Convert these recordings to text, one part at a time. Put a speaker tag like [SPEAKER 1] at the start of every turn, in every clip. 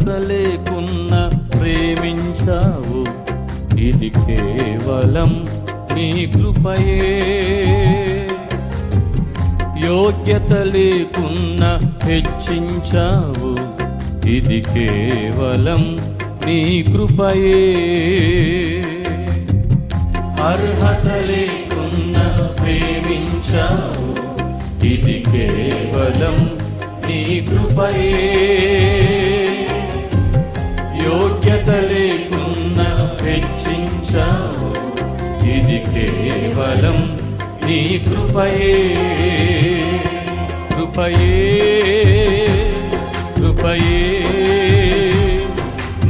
[SPEAKER 1] అర్హత లేకున్నా ప్రేమించావు, ఇది కేవలం నీ కృపయే. యోగ్యత లేకున్నా హెచ్చించావు, ఇది కేవలం నీ కృపయే. అర్హత లేకున్నా ప్రేమించావు, ఇది కేవలం నీ కృపయే. యోగ్యత లేకున్నా హెచ్చించావు, ఇది కేవలం నీ కృపయే. కృపయే కృపయే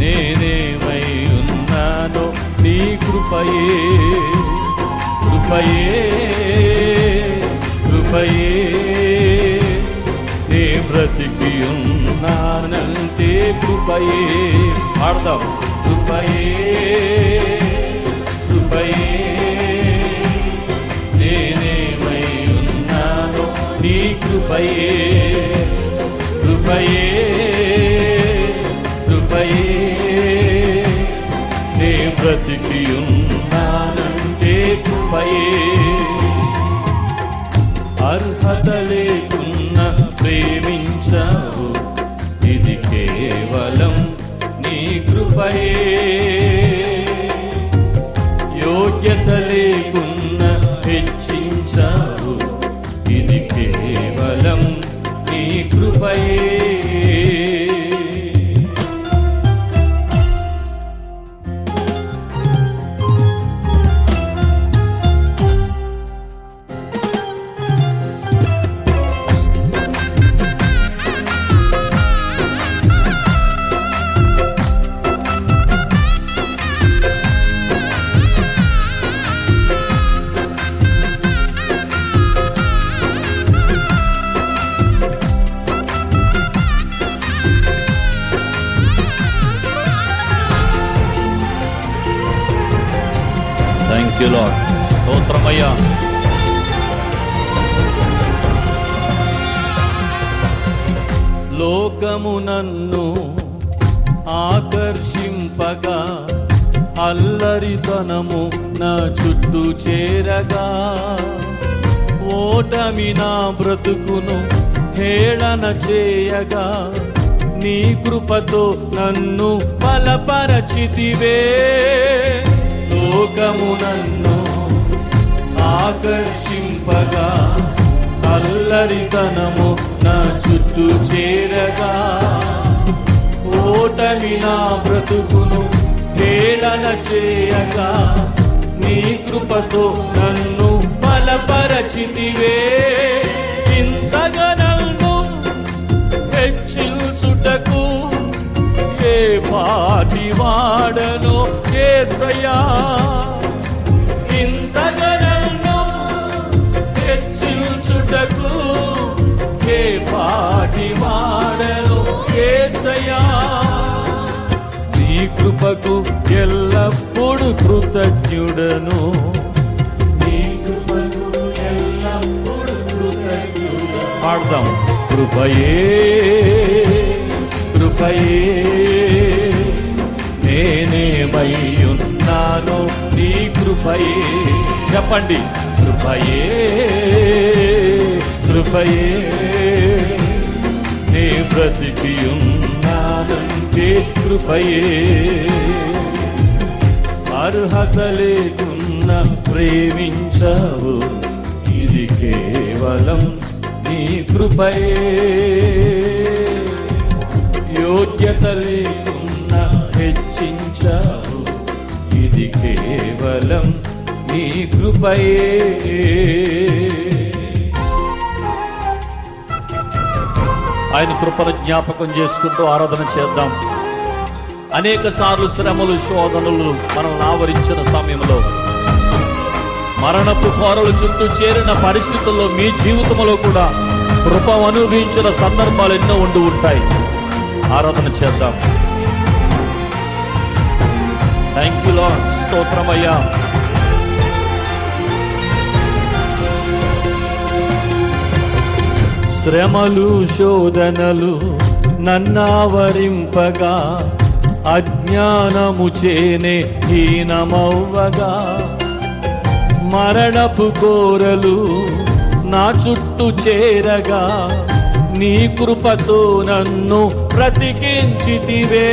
[SPEAKER 1] నేనేమై ఉన్నానో నీ కృపయే. కృపయే కృపయే నే బ్రతికి ఉన్నానంటే కృపయే. ఆడదాం. కృపయే కృపయే నేనేమై ఉన్నానో నీ కృపయే. కృపయే కృపయే నే బ్రతికి ఉన్నానంటే కృపయే. అర్హత లేకున్నా ప్రేమించావు, ఇది కేవలం నీ కృపయే. యోగ్యత లేకున్నా హెచ్చించావు, ఇది కేవలం నీ కృపయే. Thank you lord. స్తోత్రమయ్యా. లోకము నన్ను ఆకర్షింపగా, అల్లరితనము నా చుట్టూ చేరగా, ఓటమి నా బ్రతుకును హేళన చేయగా, నీ కృపతో నన్ను బలపరచితివే. లోకము నన్ను ఆకర్షింపగా, అల్లరితనము నా చుట్టూ చేరగా, ఓటమి నా బ్రతుకును హేళన చేయగా, నీ కృపతో నన్ను బలపరచితివే. ఇంతగా నన్ను హెచ్చించుటకు ఏ పాటి వాడలో యేసయ్యా. ఇంతగా నన్ను హెచ్చించుటకు ఏ పాటి వాడలో యేసయ్యా. నీ కృపకు ఎల్లప్పుడు కృతజ్ఞుడను, నీ కృపకు ఎల్లప్పుడు కృతజ్ఞుడను. పాడదాం. కృపయే కృపయే నేనేమై ఉన్నానో నీ కృపయే. చెప్పండి. కృపయే కృపయే నే బ్రతికి ఉన్నానంటే కృపయే. అర్హత లేకున్నా ప్రేమించావు, ఇది కేవలం నీ కృపయే. యోగ్యత లేకున్నా హెచ్చించావు, ఇది కేవలం నీ కృపయే. ఆయన కృపను జ్ఞాపకం చేసుకుంటూ ఆరాధన చేద్దాం. అనేక సార్లు శ్రమలు, శోధనలు మనల్ని ఆవరించిన సమయంలో, మరణపు కోరలు చుట్టూ చేరిన పరిస్థితుల్లో మీ జీవితంలో కూడా కృప అనుభవించిన సందర్భాలు ఎన్నో ఉండి ఉంటాయి. ఆరాధన చేద్దాం. Thank you lord. స్తోత్రమయ్యా. శ్రమలు, శోధనలు నన్నావరింపగా అజ్ఞానము చేనే హీనమవ్వగా మరణపు కోరలు నా చుట్టూ చేరగా నీ కృపతో నన్ను బ్రతికించితివే.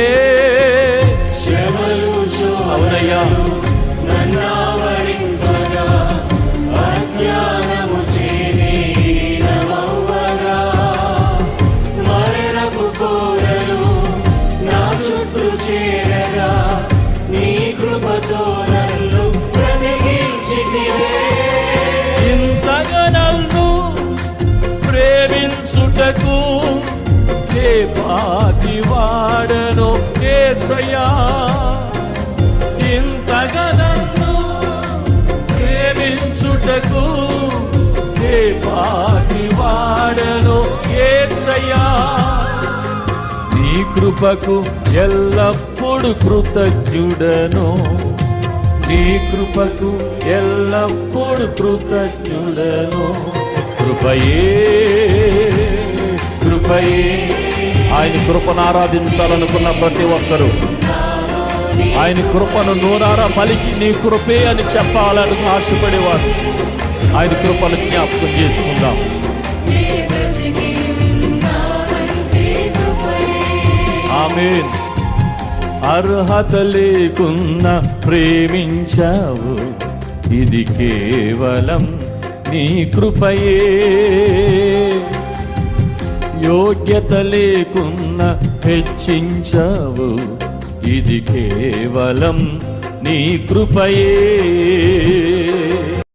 [SPEAKER 1] అవునయ్యా, ఇంతగా నన్ను ప్రేమించుటకు ఏ పాటి వాడను యేసయ్యా. ఇంతగా నన్ను ప్రేమించుటకు ఏ పాటి వాడను యేసయ్యా. నీ కృపకు ఎల్లప్పుడు కృతజ్ఞుడను, నీ కృపకు ఎల్లప్పుడు కృతజ్ఞుడను. కృపయే కృపయే. ఆయన కృపను ఆరాధించాలనుకున్న ప్రతి ఒక్కరూ ఆయన కృపను నూరారా పలికి నీ కృపే అని చెప్పాలని ఆశపడేవారు. ఆయన కృపను జ్ఞాపకం చేసుకుందాం. ఆమేన్. అర్హత లేకున్నా ప్రేమించావు, ఇది కేవలం నీ కృపయే. యోగ్యత లేకున్నా హెచ్చించావు, ఇది కేవలం నీ కృపయే.